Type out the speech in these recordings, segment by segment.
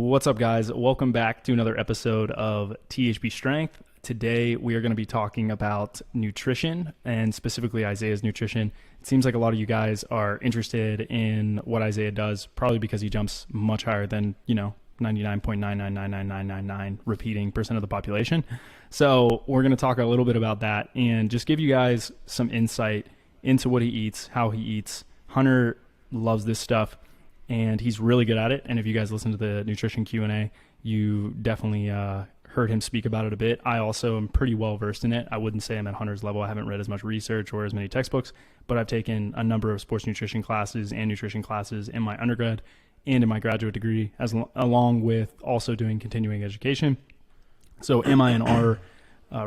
What's up, guys? Welcome back to another episode of THPStrength. Today, we are going to be talking about nutrition and specifically Isaiah's nutrition. It seems like a lot of you guys are interested in what Isaiah does, probably because he jumps much higher than, 99.9999999 repeating percent of the population. So we're going to talk a little bit about that and just give you guys some insight into what he eats, how he eats. Hunter loves this stuff, and he's really good at it. And if you guys listen to the nutrition Q&A, you definitely heard him speak about it a bit. I also am pretty well versed in it. I wouldn't say I'm at Hunter's level. I haven't read as much research or as many textbooks, but I've taken a number of sports nutrition classes and nutrition classes in my undergrad and in my graduate degree, along with also doing continuing education. So am I an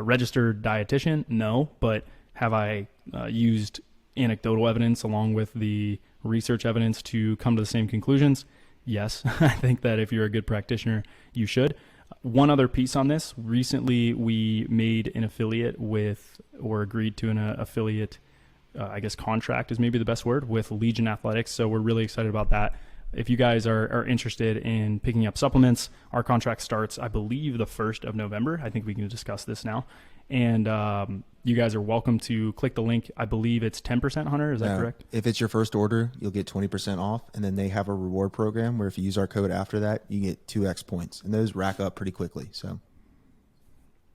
registered dietitian? No, but have I used anecdotal evidence along with the research evidence to come to the same conclusions? Yes. I think that if you're a good practitioner, you should. One other piece on this: recently we made an affiliate with, or agreed to an affiliate, contract is maybe the best word, with Legion Athletics. So we're really excited about that. If you guys are interested in picking up supplements, our contract starts, I believe, the 1st of November. I think we can discuss this now. And you guys are welcome to click the link. I believe it's 10%, Hunter. Is that correct? If it's your first order, you'll get 20% off. And then they have a reward program where if you use our code after that, you get 2x points. And those rack up pretty quickly. So,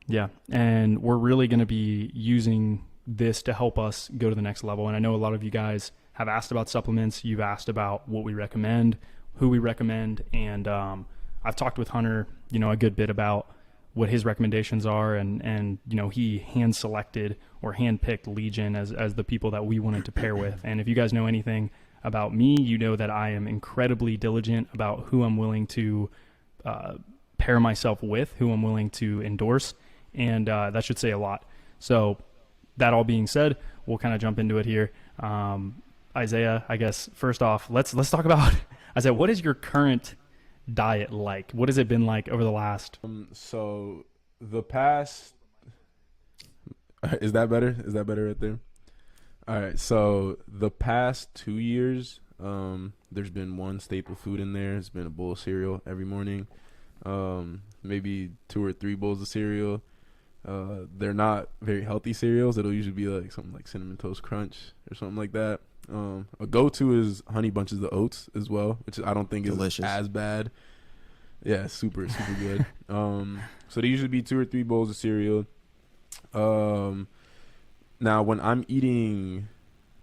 yeah. And we're really going to be using this to help us go to the next level. And I know a lot of you guys have asked about supplements. You've asked about what we recommend, who we recommend. And I've talked with Hunter, a good bit about what his recommendations are, and he hand selected or hand picked Legion as the people that we wanted to pair with. And if you guys know anything about me, you know that I am incredibly diligent about who I'm willing to pair myself with, who I'm willing to endorse, and that should say a lot. So that all being said, we'll kind of jump into it here. Isaiah, I guess first off, let's talk about Isaiah. What is your current diet like? What has it been like over the last so the past is that better right there? All right, so the past 2 years, there's been one staple food in there. It's been a bowl of cereal every morning, maybe 2 or 3 bowls of cereal. They're not very healthy cereals. It'll usually be like something like Cinnamon Toast Crunch or something like that. A go-to is Honey Bunches of Oats as well, which I don't think delicious. Is as bad. Yeah, super good. So they usually be 2 or 3 bowls of cereal. Now when I'm eating,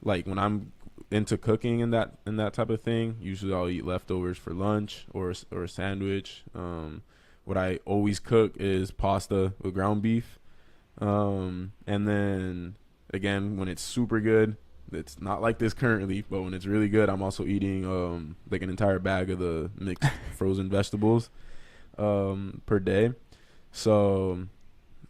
like when I'm into cooking and that type of thing, usually I'll eat leftovers for lunch or a sandwich. What I always cook is pasta with ground beef. And then again, when it's super good, it's not like this currently, but when it's really good, I'm also eating like an entire bag of the mixed frozen vegetables per day. So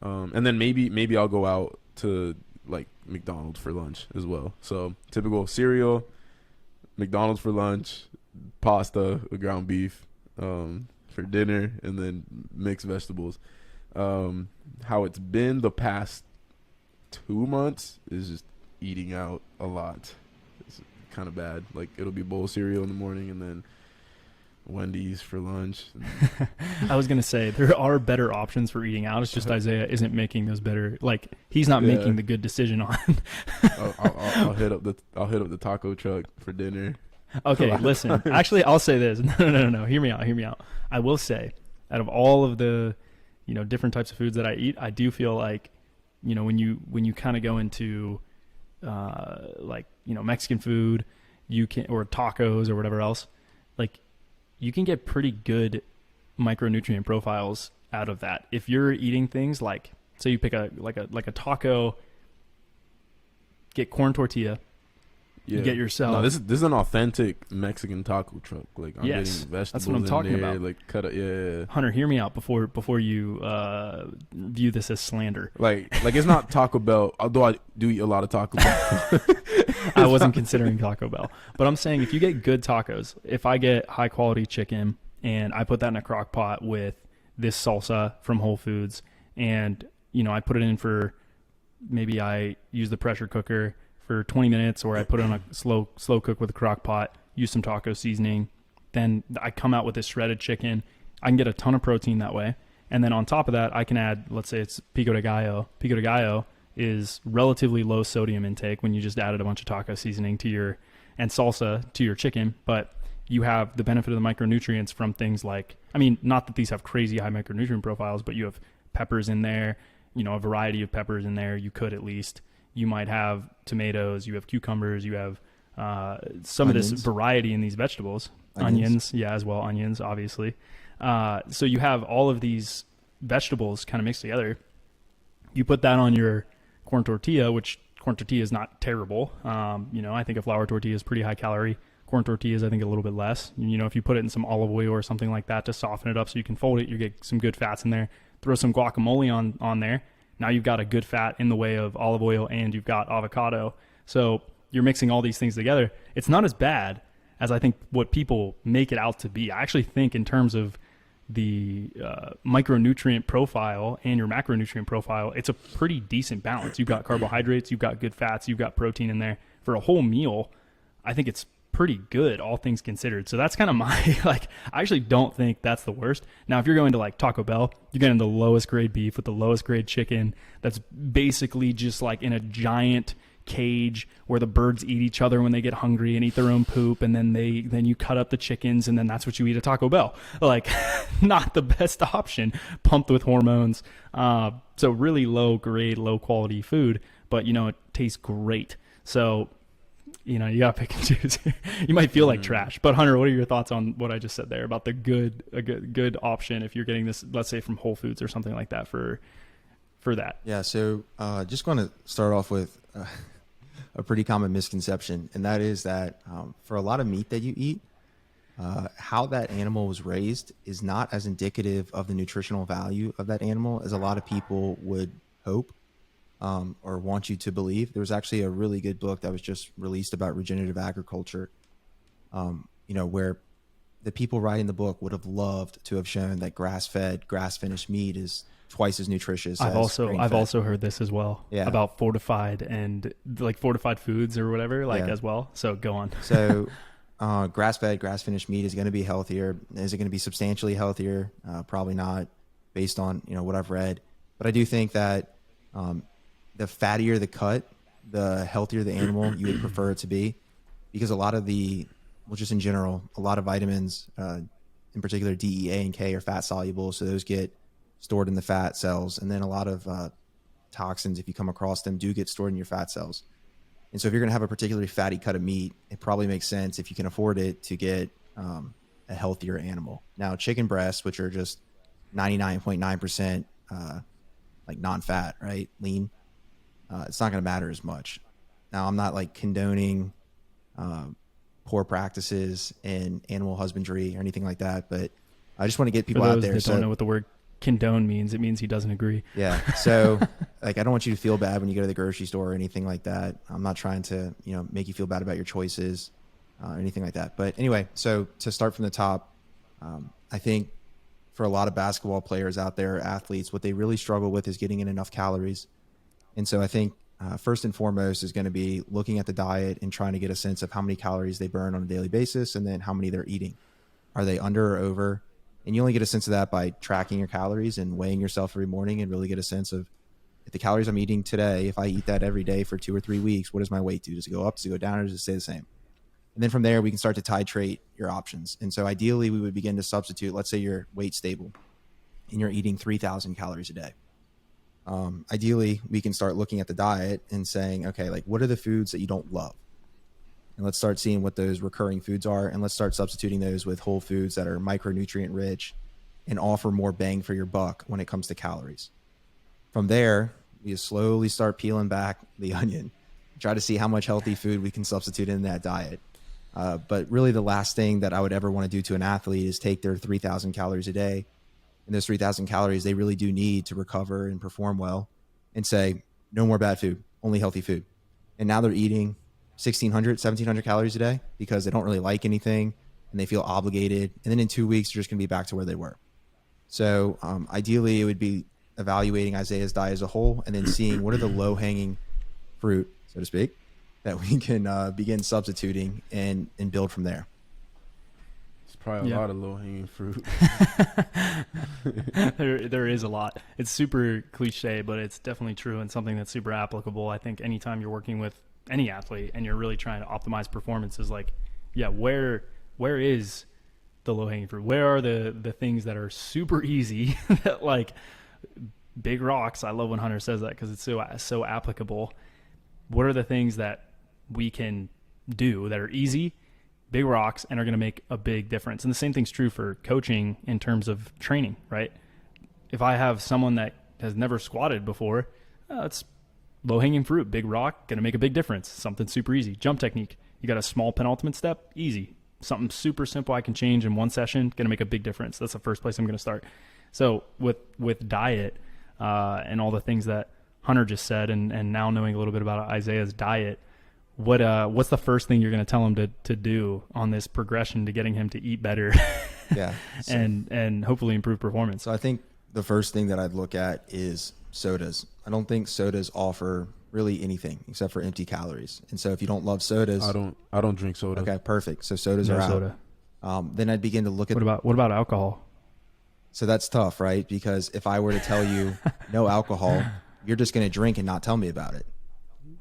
and then maybe I'll go out to like McDonald's for lunch as well. So typical cereal, McDonald's for lunch, pasta with ground beef for dinner, and then mixed vegetables. How it's been the past 2 months is just eating out a lot. It's kind of bad. Like it'll be a bowl of cereal in the morning and then Wendy's for lunch. I was gonna say there are better options for eating out. It's just Isaiah isn't making those better. Like he's not making the good decision on. I'll hit up the taco truck for dinner. Okay, listen. Actually, I'll say this. No. Hear me out. I will say, out of all of the different types of foods that I eat, I do feel like when you kind of go into Mexican food, you can, or tacos or whatever else, like you can get pretty good micronutrient profiles out of that. If you're eating things like, say you pick a taco, get corn tortilla, you get yourself. No, this is an authentic Mexican taco truck. Like I'm getting vegetables. That's what I'm talking about. Like cut up, yeah. Hunter, hear me out before you view this as slander. Like it's not Taco Bell, although I do eat a lot of Taco Bell. I wasn't considering Taco Bell, but I'm saying if you get good tacos, if I get high quality chicken and I put that in a crock pot with this salsa from Whole Foods, and I put it in for, maybe I use the pressure cooker for 20 minutes, or I put it on a slow cook with a crock pot, use some taco seasoning, then I come out with this shredded chicken I can get a ton of protein that way. And then on top of that, I can add, let's say it's pico de gallo. Pico de gallo is relatively low sodium intake when you just added a bunch of taco seasoning to your, and salsa to your chicken. But you have the benefit of the micronutrients from things like, I mean, not that these have crazy high micronutrient profiles, but you have peppers in there, you know, a variety of peppers in there. You could at least, you might have tomatoes, you have cucumbers, you have some Onions. of this variety in these vegetables. Onions, yeah, as well. Onions, obviously. So you have all of these vegetables kind of mixed together. You put that on your corn tortilla, which corn tortilla is not terrible. You know, I think a flour tortilla is pretty high calorie. Corn tortillas, I think, a little bit less. You know, if you put it in some olive oil or something like that to soften it up so you can fold it, you get some good fats in there. Throw some guacamole on there. Now you've got a good fat in the way of olive oil, and you've got avocado. So you're mixing all these things together. It's not as bad as I think what people make it out to be. I actually think in terms of the micronutrient profile and your macronutrient profile, it's a pretty decent balance. You've got carbohydrates, you've got good fats, you've got protein in there. For a whole meal, I think it's pretty good, all things considered. So that's kind of my, like, I actually don't think that's the worst. Now, if you're going to like Taco Bell, you're getting the lowest grade beef with the lowest grade chicken that's basically just like in a giant cage where the birds eat each other when they get hungry and eat their own poop, and then you cut up the chickens, and then that's what you eat at Taco Bell. Like, not the best option, pumped with hormones. So really low grade, low quality food, but you know, it tastes great. So, you know, you gotta pick and choose. You might feel like trash, but Hunter, what are your thoughts on what I just said there about the good option if you're getting this, let's say from Whole Foods or something like that for that? Yeah. So just going to start off with a pretty common misconception, and that is that for a lot of meat that you eat, how that animal was raised is not as indicative of the nutritional value of that animal as a lot of people would hope or want you to believe. There was actually a really good book that was just released about regenerative agriculture, you know, where the people writing the book would have loved to have shown that grass-fed, grass-finished meat is twice as nutritious. I've also heard this as well, about fortified and like fortified foods or whatever, like as well. So go on. So grass-fed, grass-finished meat is going to be healthier. Is it going to be substantially healthier? Probably not, based on, you know, what I've read. But I do think that the fattier the cut, the healthier the animal you would prefer it to be, because a lot of just in general, a lot of vitamins, in particular D, E, A, and K, are fat soluble, so those get stored in the fat cells, and then a lot of toxins, if you come across them, do get stored in your fat cells. And so if you're going to have a particularly fatty cut of meat, it probably makes sense, if you can afford it, to get a healthier animal. Now, chicken breasts, which are just 99.9% like non-fat, right, lean, it's not going to matter as much. Now, I'm not like condoning poor practices in animal husbandry or anything like that, but I just want to get people out there. That don't know what the word condone means, it means he doesn't agree. Yeah. So like, I don't want you to feel bad when you go to the grocery store or anything like that. I'm not trying to, you know, make you feel bad about your choices or anything like that. But anyway, so to start from the top, I think for a lot of basketball players out there, athletes, what they really struggle with is getting in enough calories. And so I think first and foremost is going to be looking at the diet and trying to get a sense of how many calories they burn on a daily basis, and then how many they're eating. Are they under or over? And you only get a sense of that by tracking your calories and weighing yourself every morning, and really get a sense of, if the calories I'm eating today, if I eat that every day for 2 or 3 weeks, what does my weight do? Does it go up? Does it go down? Or does it stay the same? And then from there, we can start to titrate your options. And so ideally, we would begin to substitute. Let's say your weight's stable and you're eating 3,000 calories a day. Ideally, we can start looking at the diet and saying, okay, like, what are the foods that you don't love? And let's start seeing what those recurring foods are, and let's start substituting those with whole foods that are micronutrient rich and offer more bang for your buck when it comes to calories. From there, we just slowly start peeling back the onion, try to see how much healthy food we can substitute in that diet. But really, the last thing that I would ever want to do to an athlete is take their 3,000 calories a day, and those 3,000 calories they really do need to recover and perform well, and say, no more bad food, only healthy food. And now they're eating 1,600, 1,700 calories a day because they don't really like anything and they feel obligated. And then in 2 weeks, they're just going to be back to where they were. So ideally, it would be evaluating Isaiah's diet as a whole, and then seeing what are the low-hanging fruit, so to speak, that we can begin substituting and build from there. It's Probably a lot of low-hanging fruit. There is a lot. It's super cliche, but it's definitely true and something that's super applicable. I think anytime you're working with any athlete and you're really trying to optimize performance is like, yeah, where is the low-hanging fruit? Where are the things that are super easy that like big rocks? I love when Hunter says that because it's so applicable. What are the things that we can do that are easy, big rocks, and are going to make a big difference? And the same thing's true for coaching in terms of training, right? If I have someone that has never squatted before, it's low-hanging fruit, big rock, going to make a big difference. Something super easy. Jump technique. You got a small penultimate step, easy. Something super simple I can change in one session, going to make a big difference. That's the first place I'm going to start. So with diet and all the things that Hunter just said, and now knowing a little bit about Isaiah's diet, what's the first thing you're going to tell him to do on this progression to getting him to eat better? Yeah. So, and hopefully improve performance? So I think the first thing that I'd look at is sodas. I don't think sodas offer really anything except for empty calories. And so if you don't love sodas, I don't drink soda. Okay, perfect. So sodas No are out. soda. Then I'd begin to look at What about alcohol? So that's tough, right? Because if I were to tell you no alcohol, you're just going to drink and not tell me about it.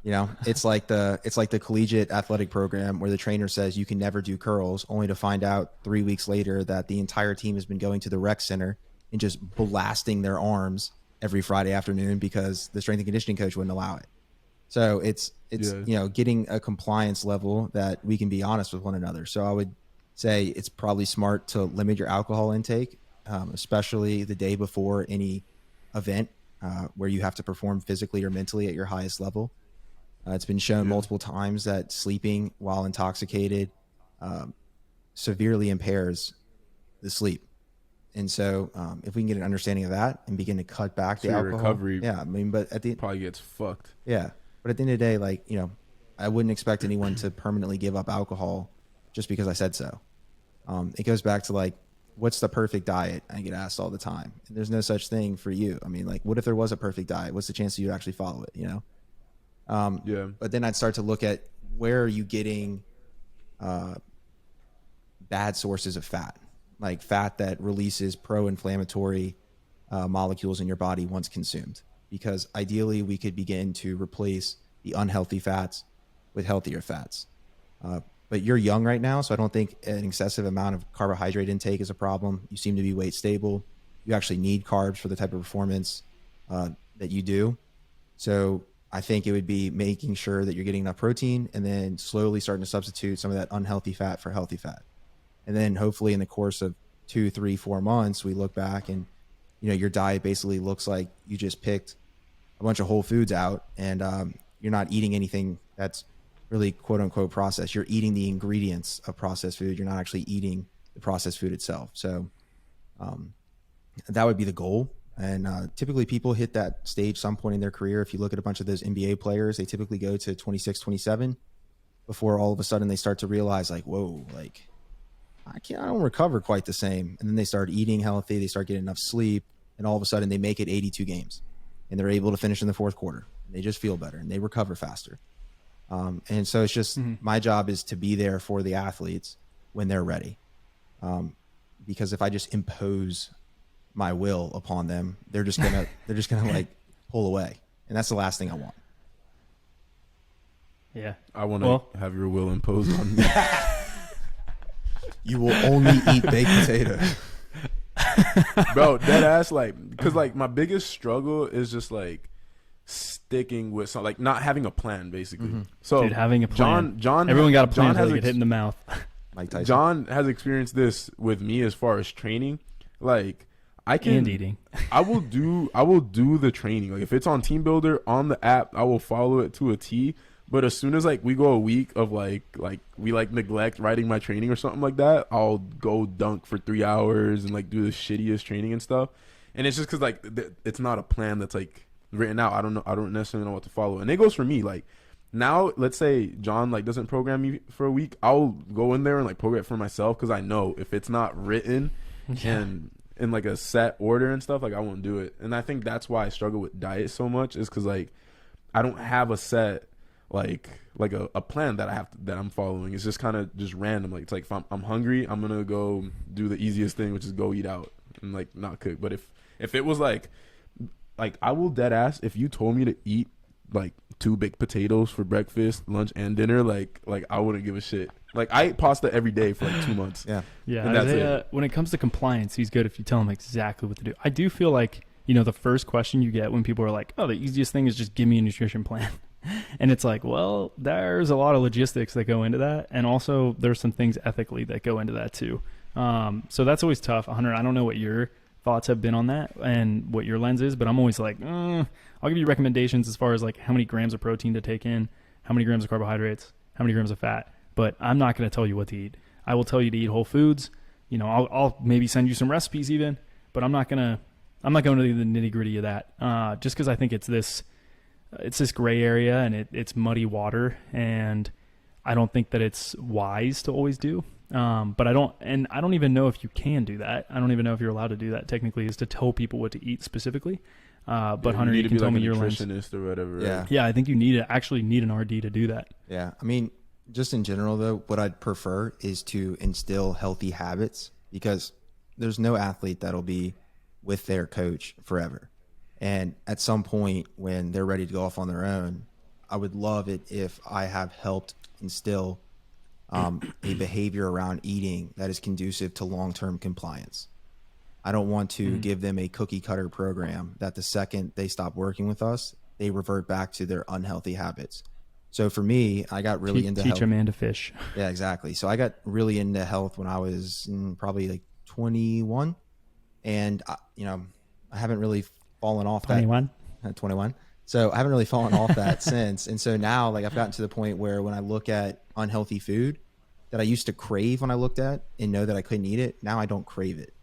You know, it's like the collegiate athletic program where the trainer says you can never do curls, only to find out 3 weeks later that the entire team has been going to the rec center and just blasting their arms every Friday afternoon because the strength and conditioning coach wouldn't allow it. So it's getting a compliance level that we can be honest with one another. So I would say it's probably smart to limit your alcohol intake, especially the day before any event where you have to perform physically or mentally at your highest level. It's been shown multiple times that sleeping while intoxicated severely impairs the sleep. And so if we can get an understanding of that and begin to cut back the alcohol, recovery, but at the probably gets fucked. Yeah. But at the end of the day, I wouldn't expect anyone to permanently give up alcohol just because I said so. It goes back to what's the perfect diet? I get asked all the time. And there's no such thing for you. I mean, what if there was a perfect diet? What's the chance that you'd actually follow it, you know? But then I'd start to look at where are you getting bad sources of fat, like fat that releases pro-inflammatory molecules in your body once consumed. Because ideally we could begin to replace the unhealthy fats with healthier fats. But you're young right now, so I don't think an excessive amount of carbohydrate intake is a problem. You seem to be weight stable. You actually need carbs for the type of performance that you do. So I think it would be making sure that you're getting enough protein and then slowly starting to substitute some of that unhealthy fat for healthy fat. And then hopefully in the course of 2, 3, 4 months, we look back and, your diet basically looks like you just picked a bunch of whole foods out and you're not eating anything that's really quote unquote processed. You're eating the ingredients of processed food. You're not actually eating the processed food itself. So that would be the goal. And typically people hit that stage some point in their career. If you look at a bunch of those NBA players, they typically go to 26, 27 before all of a sudden they start to realize whoa, I don't recover quite the same. And then they start eating healthy. They start getting enough sleep. And all of a sudden they make it 82 games and they're able to finish in the fourth quarter. They just feel better and they recover faster. And so it's just my job is to be there for the athletes when they're ready. Because if I just impose my will upon them, they're just gonna pull away, and that's the last thing I want. Yeah, I want to have your will imposed on me. You will only eat baked potatoes, bro. Dead ass, because my biggest struggle is just sticking with something, not having a plan, basically. So dude, having a plan. John, everyone got a plan John until has they get hit in the mouth. Mike Tyson. John has experienced this with me as far as training. I can and eating. I will do the training. If it's on Team Builder on the app, I will follow it to a T. But as soon as we go a week of we neglect writing my training or something like that, I'll go dunk for 3 hours and do the shittiest training and stuff. And it's just because it's not a plan that's written out. I don't necessarily know what to follow. And it goes for me. Now, let's say John doesn't program me for a week, I'll go in there and program it for myself because I know if it's not written and in a set order and stuff, I won't do it. And I think that's why I struggle with diet so much is because I don't have a set like a plan that that I'm following. It's just kind of just randomly. It's like if I'm hungry, I'm gonna go do the easiest thing, which is go eat out and like not cook. But if it was like I will dead ass, if you told me to eat like 2 baked potatoes for breakfast, lunch, and dinner, like I wouldn't give a shit. Like I ate pasta every day for like 2 months. Yeah. Yeah. And that's Isaiah, when it comes to compliance, he's good if you tell him exactly what to do. I do feel like, the first question you get when people are like, oh, the easiest thing is just give me a nutrition plan. And it's like, well, there's a lot of logistics that go into that. And also there's some things ethically that go into that too. So that's always tough. Hunter, I don't know what your thoughts have been on that and what your lens is, but I'm always like, I'll give you recommendations as far as like how many grams of protein to take in, how many grams of carbohydrates, how many grams of fat, but I'm not going to tell you what to eat. I will tell you to eat whole foods. I'll maybe send you some recipes even, but I'm not going to the nitty gritty of that. Just cause I think it's this gray area and it's muddy water, and I don't think that it's wise to always do. But I don't even know if you can do that. I don't even know if you're allowed to do that technically, is to tell people what to eat specifically. But Hunter, you can tell me your lens. Nutritionist or whatever. Yeah. Right? Yeah, I think you actually need an RD to do that. Yeah. I mean, just in general though, what I'd prefer is to instill healthy habits, because there's no athlete that'll be with their coach forever. And at some point when they're ready to go off on their own, I would love it if I have helped instill a behavior around eating that is conducive to long-term compliance. I don't want to give them a cookie cutter program that the second they stop working with us, they revert back to their unhealthy habits. So for me, I got really into teach health. a man to fish. Yeah, exactly. So I got really into health when I was probably like 21, and I haven't really fallen off 21. that. 21. So I haven't really fallen off that since. And so now, like, I've gotten to the point where when I look at unhealthy food that I used to crave when I looked at and know that I couldn't eat it, now I don't crave it.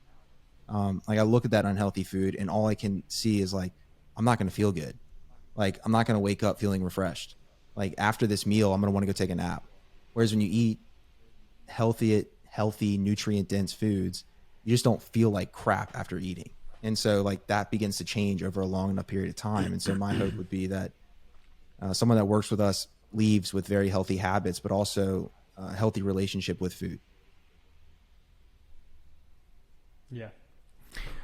Like I look at that unhealthy food and all I can see is like, I'm not going to feel good. Like I'm not going to wake up feeling refreshed. Like after this meal, I'm going to want to go take a nap. Whereas when you eat healthy, nutrient dense foods, you just don't feel like crap after eating. And so like that begins to change over a long enough period of time. And so my hope would be that someone that works with us leaves with very healthy habits, but also a healthy relationship with food. Yeah.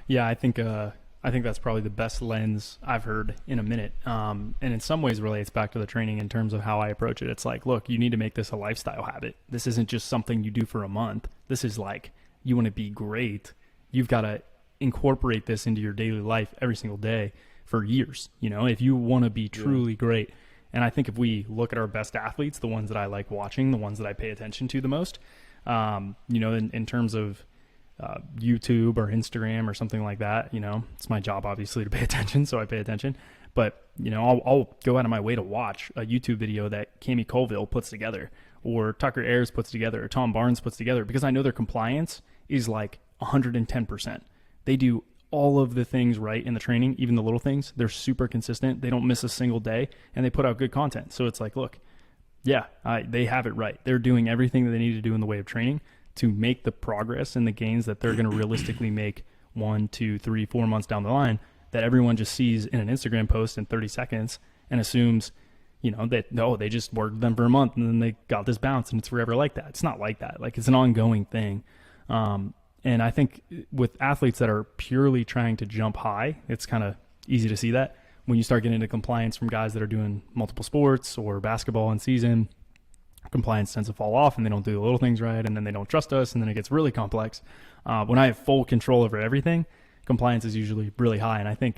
Yeah, I think that's probably the best lens I've heard in a minute. And in some ways relates back to the training in terms of how I approach it. It's like, look, you need to make this a lifestyle habit. This isn't just something you do for a month. This is like, you want to be great. You've got to incorporate this into your daily life every single day for years, if you want to be truly great. And I think if we look at our best athletes, the ones that I like watching, the ones that I pay attention to the most, in terms of YouTube or Instagram or something like that, it's my job obviously to pay attention, so I pay attention. But I'll go out of my way to watch a YouTube video that Cami Colville puts together, or Tucker Ayers puts together, or Tom Barnes puts together, because I know their compliance is like 110%. They do all of the things right in the training, even the little things. They're super consistent. They don't miss a single day, and they put out good content. So it's like, look, they have it right. They're doing everything that they need to do in the way of training to make the progress and the gains that they're going to realistically make 1, 2, 3, 4 months down the line, that everyone just sees in an Instagram post in 30 seconds and assumes, that, they just worked them for a month and then they got this bounce and it's forever like that. It's not like that. Like, it's an ongoing thing. And I think with athletes that are purely trying to jump high, it's kind of easy to see that. When you start getting into compliance from guys that are doing multiple sports or basketball in season, compliance tends to fall off and they don't do the little things right, and then they don't trust us, and then it gets really complex. When I have full control over everything, compliance is usually really high. And I think,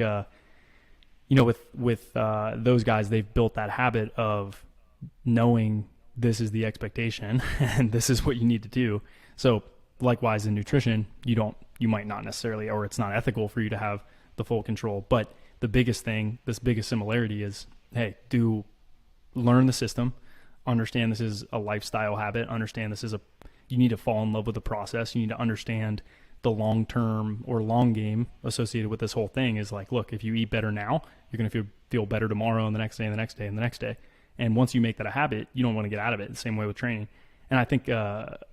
with those guys, they've built that habit of knowing this is the expectation and this is what you need to do. So likewise in nutrition, you might not necessarily, or it's not ethical for you to have the full control. But the biggest thing, this biggest similarity is, hey, learn the system, understand this is a lifestyle habit, understand you need to fall in love with the process. You need to understand the long-term or long game associated with this whole thing is like, look, if you eat better now, you're going to feel better tomorrow and the next day and the next day and the next day. And once you make that a habit, you don't want to get out of it. The same way with training. And I think,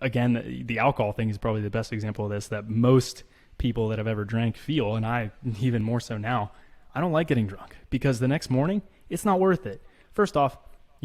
again, the alcohol thing is probably the best example of this, that most people that have ever drank feel, and I even more so now, I don't like getting drunk, because the next morning, it's not worth it. First off,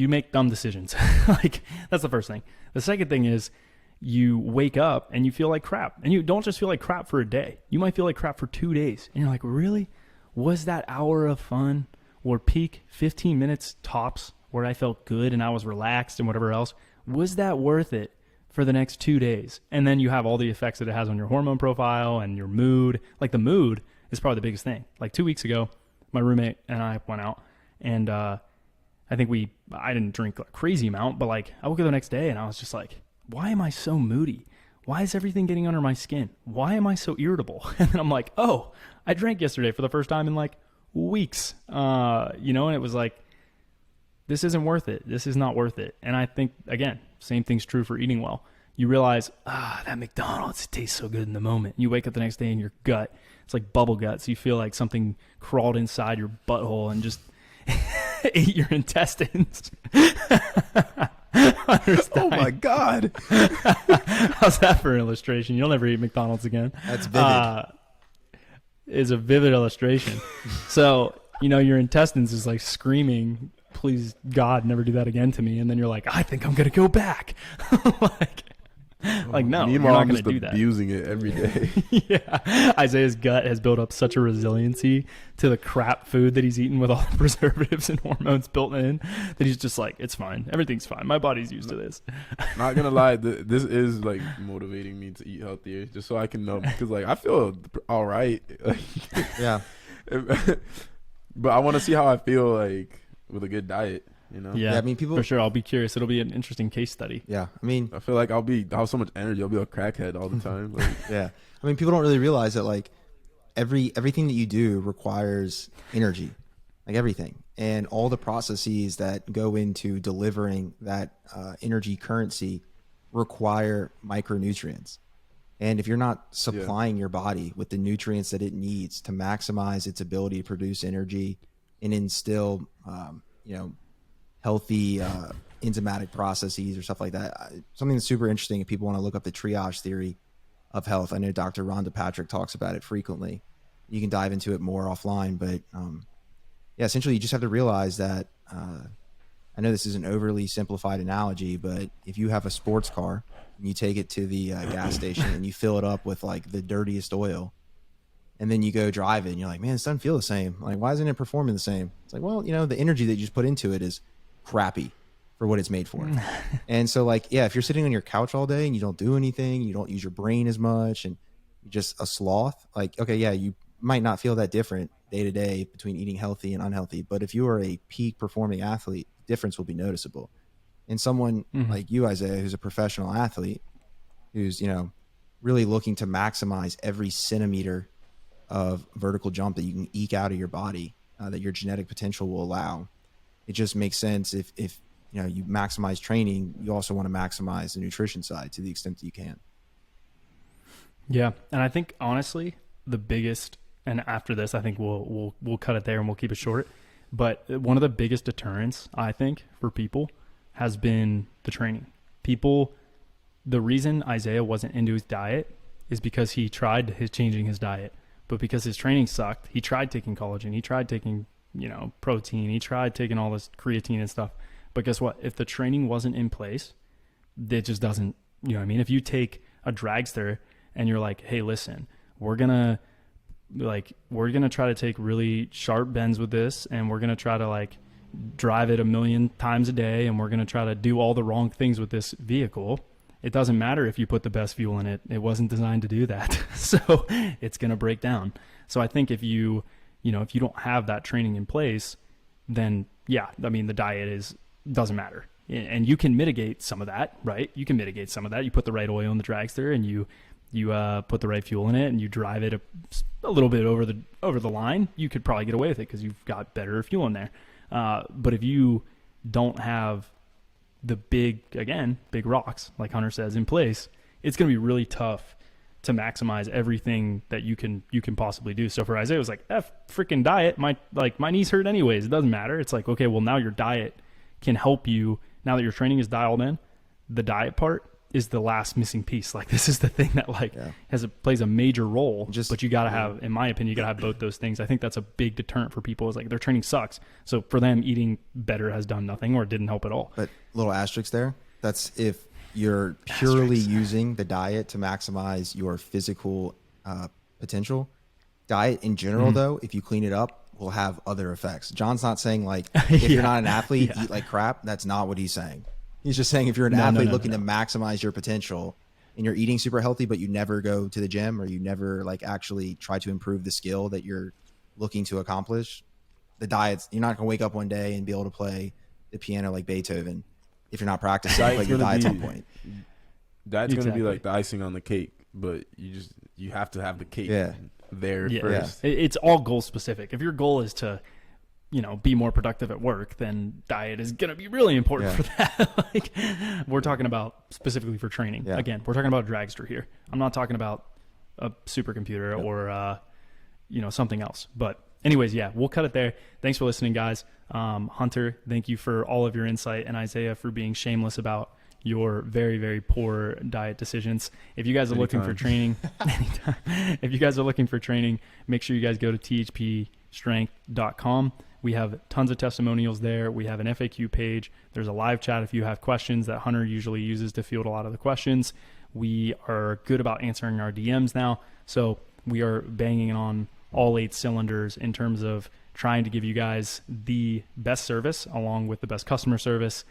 You make dumb decisions. Like, that's the first thing. The second thing is you wake up and you feel like crap. And you don't just feel like crap for a day. You might feel like crap for 2 days. And you're like, really? Was that hour of fun or peak 15 minutes tops where I felt good and I was relaxed and whatever else, was that worth it for the next 2 days? And then you have all the effects that it has on your hormone profile and your mood. Like, the mood is probably the biggest thing. Like 2 weeks ago, my roommate and I went out, and I think I didn't drink a crazy amount, but like I woke up the next day and I was just like, why am I so moody? Why is everything getting under my skin? Why am I so irritable? And then I'm like, oh, I drank yesterday for the first time in like weeks, and it was like, this isn't worth it. This is not worth it. And I think, again, same thing's true for eating well. You realize, that McDonald's tastes so good in the moment. You wake up the next day and your gut, it's like bubble guts. You feel like something crawled inside your butthole and just ate your intestines. Oh my God. How's that for an illustration? You'll never eat McDonald's again. That's vivid. Is a vivid illustration. So, your intestines is like screaming, please God, never do that again to me. And then you're like, I think I'm going to go back. like, no, you're Meanwhile, not I'm going just to do that. abusing it every day. Yeah. Isaiah's gut has built up such a resiliency to the crap food that he's eaten with all the preservatives and hormones built in that he's just like, it's fine. Everything's fine. My body's used to this. Not gonna lie, this is like motivating me to eat healthier, just so I can know, because like I feel all right. Yeah. But I want to see how I feel like with a good diet. Yeah, I mean, people, for sure. I'll be curious. It'll be an interesting case study. yeah, I mean, I feel like I'll have so much energy. I'll be a crackhead all the time. Like, yeah, I mean, people don't really realize that like everything that you do requires energy, like everything, and all the processes that go into delivering that energy currency require micronutrients. And if you're not supplying your body with the nutrients that it needs to maximize its ability to produce energy and instill, healthy enzymatic processes or stuff like that. Something that's super interesting if people want to look up the triage theory of health. I know Dr. Rhonda Patrick talks about it frequently. You can dive into it more offline, but essentially you just have to realize that, I know this is an overly simplified analogy, but if you have a sports car and you take it to the gas station and you fill it up with like the dirtiest oil, and then you go drive it and you're like, man, this doesn't feel the same. Like, why isn't it performing the same? It's like, well, the energy that you just put into it is crappy for what it's made for. And so like, if you're sitting on your couch all day and you don't do anything, you don't use your brain as much, and you're just a sloth, like, okay, you might not feel that different day to day between eating healthy and unhealthy. But if you are a peak performing athlete, the difference will be noticeable. And someone like you, Isaiah, who's a professional athlete, who's, really looking to maximize every centimeter of vertical jump that you can eke out of your body, that your genetic potential will allow. It just makes sense if you maximize training, you also want to maximize the nutrition side to the extent that you can. Yeah, and I think honestly, the biggest, and after this, I think we'll cut it there and we'll keep it short. But one of the biggest deterrents, I think, for people has been the training. The reason Isaiah wasn't into his diet is because he tried changing his diet, but because his training sucked, he tried taking collagen, he tried taking protein, he tried taking all this creatine and stuff. But guess what? If the training wasn't in place, it just doesn't, if you take a dragster and you're like, hey, listen, we're going to try to take really sharp bends with this, and we're going to try to like drive it 1,000,000 times a day, and we're going to try to do all the wrong things with this vehicle. It doesn't matter if you put the best fuel in it. It wasn't designed to do that. So it's going to break down. So I think if you don't have that training in place, then the diet doesn't matter. And you can mitigate some of that, right? You can mitigate some of that. You put the right oil in the dragster, and you put the right fuel in it, and you drive it a little bit over the line. You could probably get away with it because you've got better fuel in there. But if you don't have the big rocks, like Hunter says, in place, it's going to be really tough to maximize everything that you can possibly do. So for Isaiah, it was like, freaking diet. My knees hurt anyways. It doesn't matter. It's like, okay, well, now your diet can help you. Now that your training is dialed in, the diet part is the last missing piece. Like this is the thing that like plays a major role, but you got to have, in my opinion, you got to have both those things. I think that's a big deterrent for people is like their training sucks. So for them, eating better has done nothing or didn't help at all. But little asterisk there. That's if you're purely using the diet to maximize your physical potential. Diet in general, though, if you clean it up, will have other effects. John's not saying like if you're not an athlete, eat like crap. That's not what he's saying. He's just saying if you're an athlete looking to maximize your potential and you're eating super healthy, but you never go to the gym or you never like actually try to improve the skill that you're looking to accomplish, the diet's, you're not going to wake up one day and be able to play the piano like Beethoven if you're not practicing, but your diet's on point. That's going to be like the icing on the cake, but you have to have the cake there first. It's all goal specific. If your goal is to, be more productive at work, then diet is going to be really important for that. Like we're talking about specifically for training. Again, we're talking about a dragster here. I'm not talking about a supercomputer or, something else. But anyways, we'll cut it there. Thanks for listening, guys. Hunter, thank you for all of your insight, and Isaiah for being shameless about your very, very poor diet decisions. If you guys are looking for training, if you guys are looking for training, make sure you guys go to THPStrength.com. We have tons of testimonials there. We have an FAQ page. There's a live chat if you have questions that Hunter usually uses to field a lot of the questions. We are good about answering our DMs now. So we are banging on all 8 cylinders in terms of trying to give you guys the best service along with the best customer service